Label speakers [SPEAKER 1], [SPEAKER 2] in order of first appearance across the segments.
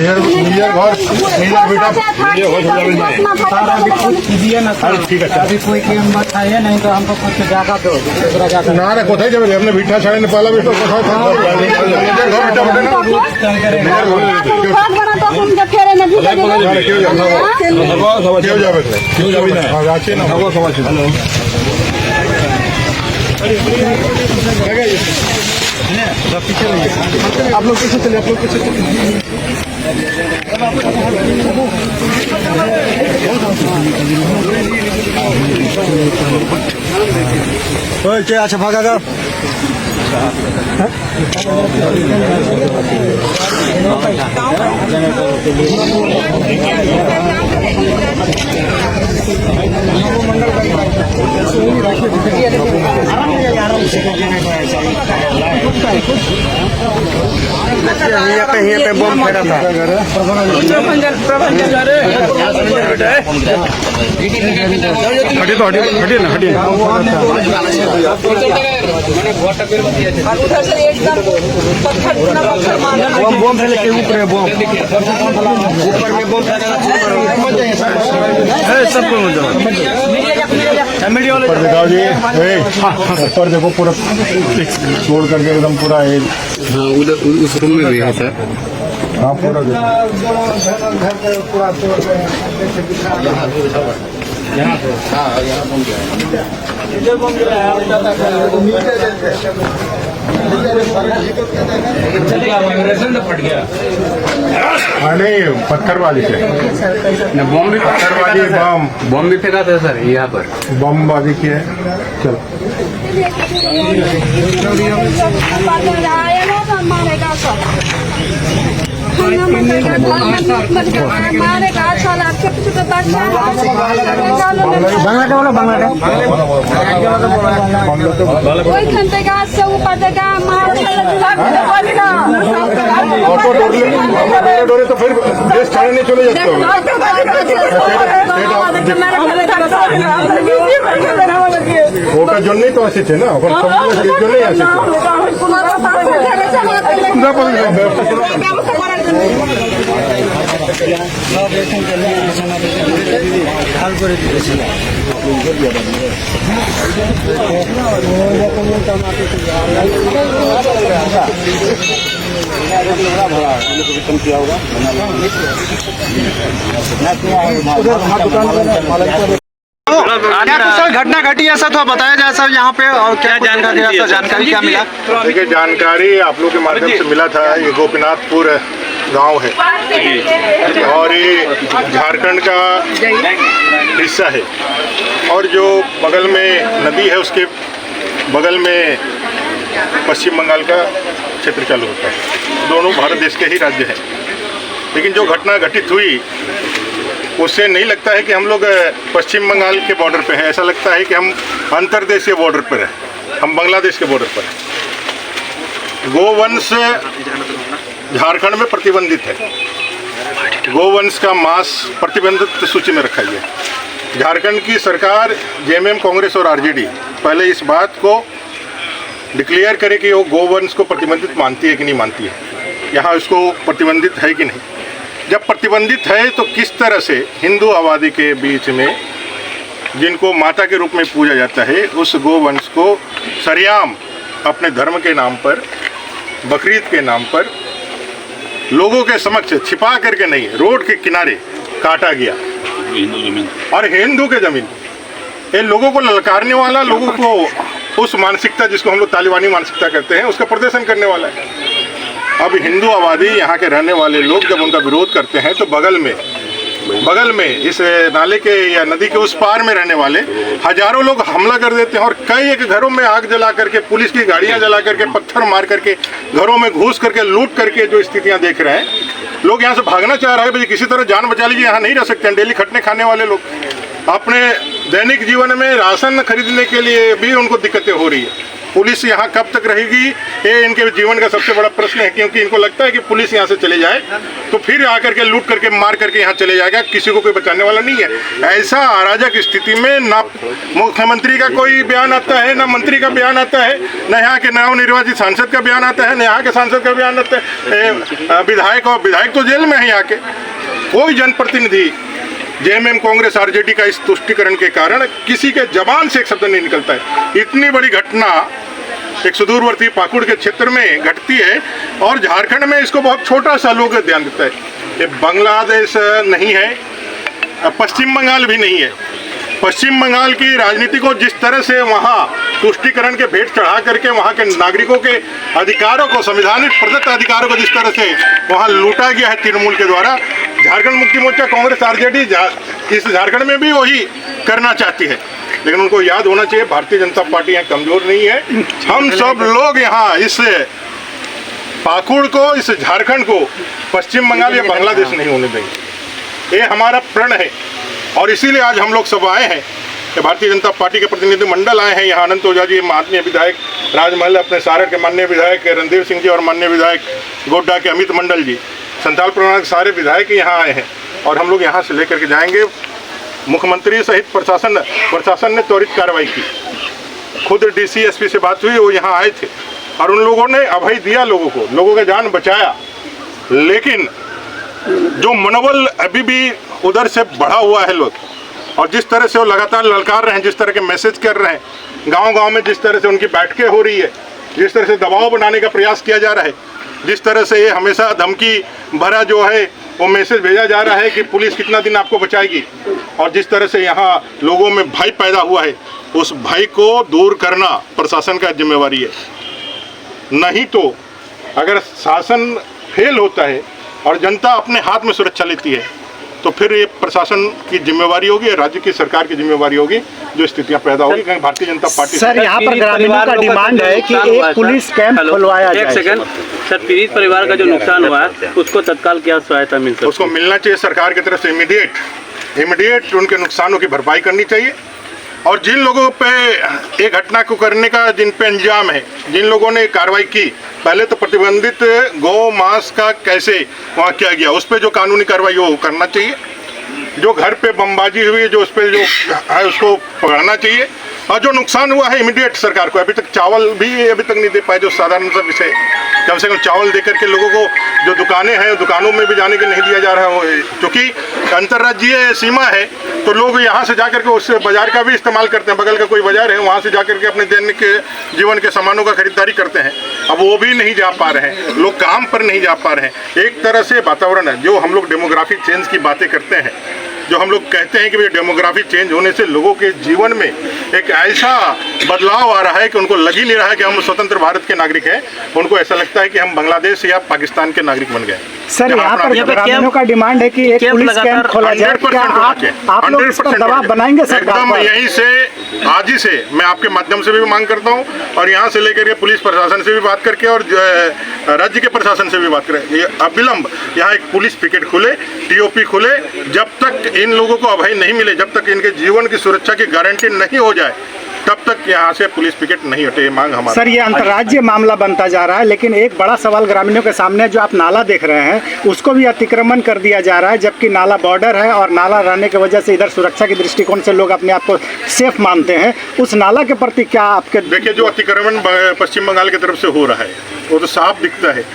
[SPEAKER 1] নিজের ঘর নিজের বেটা ঠিক আছে
[SPEAKER 2] अभी कोई कैमरा है नहीं तो हमको कुछ जागा दो दूसरा जागा
[SPEAKER 1] না রে কোথায় যাবে আপনি ভিঠা ছাড়েন পালাবে তো কোথাও থাকবো নিজের ঘর বেটা বটে না কেউ যাবে না আছে না হ্যালো आप लोग पीछे चलिए अच्छा भागा का कहीं पे बम फेरा था हटिए ना
[SPEAKER 3] उधर से एकदम पत्थर पूरा पत्थर मारा
[SPEAKER 1] बम फैले के ऊपर बम ऊपर में बम सबको दिखाओ जी ऊपर देखो पूरा छोड़ करके एकदम पूरा है
[SPEAKER 4] हाँ उधर उस रूम में भी है सर
[SPEAKER 1] हाँ पूरा नहीं पत्थरबाजी से
[SPEAKER 4] बम भी
[SPEAKER 1] पत्थरबाजी
[SPEAKER 4] बम भी फेंका था सर यहाँ पर
[SPEAKER 1] बमबाजी की है चलो
[SPEAKER 3] ওইখান থেকে আসছে উপর থেকে
[SPEAKER 1] डोरे तो फिर देश छाड़ने चले जाते हो ওটার জন্যই তো আসছে না ওখানে সব জন্যই আসছে
[SPEAKER 2] सर घटना घटी ऐसा थोड़ा बताया जाए सर यहाँ पे और क्या जानकारी क्या मिला?
[SPEAKER 1] देखिए जानकारी आप लोग के माध्यम से मिला था ये गोपीनाथपुर गांव है और ये झारखंड का हिस्सा है और जो बगल में नदी है उसके बगल में पश्चिम बंगाल का क्षेत्र चालू होता है। दोनों भारत देश के ही राज्य हैं लेकिन जो घटना घटित हुई उससे नहीं लगता है कि हम लोग पश्चिम बंगाल के बॉर्डर पे हैं, ऐसा लगता है कि हम अंतर्देशीय बॉर्डर पर हैं, हम बांग्लादेश के बॉर्डर पर हैं। गोवंश झारखंड में प्रतिबंधित है, गोवंश का मांस प्रतिबंधित सूची में रखा गया है। झारखंड की सरकार जेएमएम कांग्रेस और आरजेडी पहले इस बात को डिक्लेयर करे कि वो गोवंश को प्रतिबंधित मानती है कि नहीं मानती है, यहाँ उसको प्रतिबंधित है कि नहीं। जब प्रतिबंधित है तो किस तरह से हिंदू आबादी के बीच में जिनको माता के रूप में पूजा जाता है उस गोवंश को सरेआम अपने धर्म के नाम पर बकरीद के नाम पर लोगों के समक्ष छिपा करके नहीं रोड के किनारे काटा गया और हिंदू के जमीन ये लोगों को ललकारने वाला, लोगों को उस मानसिकता जिसको हम लोग तालिबानी मानसिकता कहते हैं उसका प्रदर्शन करने वाला है। अब हिंदू आबादी यहाँ के रहने वाले लोग जब उनका विरोध करते हैं तो बगल में इस नाले के या नदी के उस पार में रहने वाले हजारों लोग हमला कर देते हैं और कई एक घरों में आग जला करके, पुलिस की गाड़ियाँ जला करके, पत्थर मार करके, घरों में घुस करके, लूट करके जो स्थितियाँ देख रहे हैं। लोग यहाँ से भागना चाह रहे हैं, भाई किसी तरह जान बचा लीजिए, यहाँ नहीं रह सकते हैं। डेली खटने खाने वाले लोग अपने दैनिक जीवन में राशन खरीदने के लिए भी उनको दिक्कतें हो रही है। पुलिस यहाँ कब तक रहेगी, ये इनके जीवन का सबसे बड़ा प्रश्न है, क्योंकि इनको लगता है कि पुलिस यहाँ से चले जाए तो फिर आकर के लूट करके मार करके यहाँ चले जाएगा, किसी को कोई बचाने वाला नहीं है। ऐसा अराजक स्थिति में ना मुख्यमंत्री का कोई बयान आता है, ना मंत्री का बयान आता है, ना यहाँ के नवनिर्वाचित सांसद का बयान आता है, ना यहाँ के सांसद का बयान आता है। विधायक तो जेल में है यहाँ के। कोई जनप्रतिनिधि जेएमएम कांग्रेस आरजेडी का इस तुष्टिकरण के कारण किसी के जबान से एक शब्द नहीं निकलता है। इतनी बड़ी घटना एक सुदूरवर्ती पाकुड़ के क्षेत्र में घटती है और झारखंड में इसको बहुत छोटा सा लोग ध्यान देता है। ये बांग्लादेश नहीं है, पश्चिम बंगाल भी नहीं है। पश्चिम बंगाल की राजनीति को जिस तरह से वहाँ तुष्टिकरण के भेंट चढ़ा करके वहाँ के नागरिकों के अधिकारों को, संविधानिक प्रदत्त अधिकारों को जिस तरह से वहाँ लूटा गया है तृणमूल के द्वारा, झारखंड मुक्ति मोर्चा कांग्रेस आरजेडी इस झारखंड में भी वही करना चाहती है। लेकिन उनको याद होना चाहिए भारतीय जनता पार्टी यहाँ कमजोर नहीं है। हम सब लोग यहाँ इस पाकुड़ को, इस झारखंड को पश्चिम बंगाल या बांग्लादेश नहीं होने देंगे। ये हमारा प्रण है और इसीलिए आज हम लोग सब आए हैं कि भारतीय जनता पार्टी के प्रतिनिधि मंडल आए हैं यहाँ। अनंत ओझा जी, माननीय विधायक राजमहल, अपने सारण के माननीय विधायक रणधीर सिंह जी और माननीय विधायक गोड्डा के अमित मंडल जी, संथाल परिवार के सारे विधायक यहाँ आए हैं और हम लोग यहाँ से लेकर के जाएंगे। मुख्यमंत्री सहित प्रशासन ने त्वरित कार्रवाई की। खुद डीसी एसपी से बात हुई, वो यहाँ आए थे और उन लोगों ने अभय दिया लोगों को, लोगों का जान बचाया। लेकिन जो मनोबल अभी भी उधर से बढ़ा हुआ है लोग, और जिस तरह से वो लगातार ललकार रहे हैं, जिस तरह के मैसेज कर रहे हैं, गांव-गांव में जिस तरह से उनकी बैठकें हो रही है, जिस तरह से दबाव बनाने का प्रयास किया जा रहा है, जिस तरह से ये हमेशा धमकी भरा जो है वो मैसेज भेजा जा रहा है कि पुलिस कितना दिन आपको बचाएगी, और जिस तरह से यहाँ लोगों में भय पैदा हुआ है, उस भय को दूर करना प्रशासन का जिम्मेवारी है। नहीं तो अगर शासन फेल होता है और जनता अपने हाथ में सुरक्षा लेती है तो फिर ये प्रशासन की जिम्मेवारी होगी, राज्य की सरकार की जिम्मेवारी होगी, जो स्थितियां पैदा होगी। कहीं भारतीय जनता पार्टी
[SPEAKER 2] सर यहाँ पर ग्रामीणों का डिमांड है कि एक पुलिस कैंप खुलवाया जाए।
[SPEAKER 5] एक सेकंड सर, पीड़ित परिवार का जो नुकसान हुआ है उसको तत्काल क्या सहायता मिल सकती है?
[SPEAKER 1] उसको मिलना चाहिए सरकार की तरफ से इमीडिएट उनके नुकसानों की भरपाई करनी चाहिए। और जिन लोगों पे एक घटना को करने का जिन पे अंजाम है, जिन लोगों ने कार्रवाई की, पहले तो प्रतिबंधित गौ मांस का कैसे वहाँ किया गया, उस पर जो कानूनी कार्रवाई हो करना चाहिए। जो घर पे बमबाजी हुई, जो उस पर जो है उसको पकड़ना चाहिए। और जो नुकसान हुआ है इमीडिएट सरकार को, अभी तक चावल भी अभी तक नहीं दे पाए, जो साधारण सा विषय, कम से कम चावल दे करके लोगों को, जो दुकानें हैं दुकानों में भी जाने के नहीं दिया जा रहा है, क्योंकि अंतर्राज्यीय सीमा है तो लोग यहाँ से जाकर के उस बाजार का भी इस्तेमाल करते हैं। बगल का कोई बाजार है, वहाँ से जाकर के अपने दैनिक जीवन के सामानों का खरीदारी करते हैं। अब वो भी नहीं जा पा रहे हैं, लोग काम पर नहीं जा पा रहे हैं। एक तरह से वातावरण है, जो हम लोग डेमोग्राफिक चेंज की बातें करते हैं, जो हम लोग कहते हैं कि भाई डेमोग्राफी चेंज होने से लोगों के जीवन में एक ऐसा बदलाव आ रहा है कि उनको लग ही नहीं रहा है कि हम स्वतंत्र भारत के नागरिक हैं। उनको ऐसा लगता है कि हम बांग्लादेश या पाकिस्तान के नागरिक बन गए।
[SPEAKER 2] सर यहाँ पर ग्रामीणों का डिमांड है कि एक पुलिस कैंप खोला जाए। क्या आप लोग इस पर दबाव बनाएंगे सरकार
[SPEAKER 1] एकदम
[SPEAKER 2] पर?
[SPEAKER 1] यहीं से आज ही से मैं आपके माध्यम से भी मांग करता हूँ और यहाँ से लेकर के पुलिस प्रशासन से भी बात करके और राज्य के प्रशासन से भी बात करें, अविलंब यहाँ एक पुलिस पिकेट खुले, टीओपी खुले। जब तक इन लोगों को अभय नहीं मिले, जब तक इनके जीवन की सुरक्षा की गारंटी नहीं हो जाए, तब तक यहाँ से पुलिस पिकेट नहीं हटे। ये मांग हमारी।
[SPEAKER 2] सर ये अंतर्राज्यीय मामला बनता जा रहा है, लेकिन एक बड़ा सवाल ग्रामीणों के सामने, जो आप नाला देख रहे हैं उसको भी अतिक्रमण कर दिया जा रहा है, जबकि नाला बॉर्डर है और नाला रहने की वजह से इधर सुरक्षा के दृष्टिकोण से लोग अपने आप को सेफ मानते हैं। उस नाला के प्रति क्या आपके?
[SPEAKER 1] देखिए, जो अतिक्रमण पश्चिम बंगाल की तरफ से हो रहा है वो तो साफ दिखता है।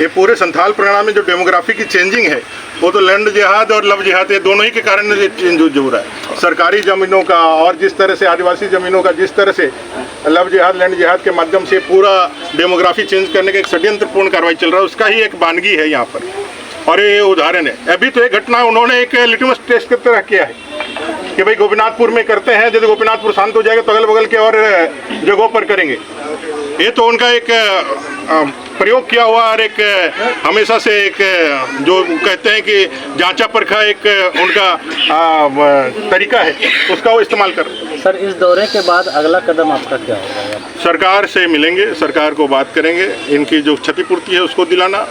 [SPEAKER 1] ये पूरे संथाल परिणाम में जो डेमोग्राफी की चेंजिंग है वो तो लैंड जिहाद और लव जिहाद, ये दोनों ही के कारण चेंज हो रहा है। सरकारी ज़मीनों का और जिस तरह से आदिवासी ज़मीनों का, जिस तरह से लव जिहाद लैंड जिहाद के माध्यम से पूरा डेमोग्राफी चेंज करने का एक षड्यंत्रपूर्ण कार्रवाई चल रहा है, उसका ही एक वानगी है यहाँ पर। और ये उदाहरण है। अभी तो एक घटना उन्होंने एक लिटमस टेस्ट की तरह किया है कि भाई गोपीनाथपुर में करते हैं, यदि गोपीनाथपुर शांत हो जाएगा तो अगल बगल के और जगहों पर करेंगे। ये तो उनका एक प्रयोग किया हुआ और एक हमेशा से एक जो कहते हैं कि जांचा परखा एक उनका तरीका है, उसका वो इस्तेमाल कर।
[SPEAKER 5] सर इस दौरे के बाद अगला कदम आपका क्या होगा?
[SPEAKER 1] सरकार से मिलेंगे, सरकार को बात करेंगे, इनकी जो क्षतिपूर्ति है उसको दिलाना।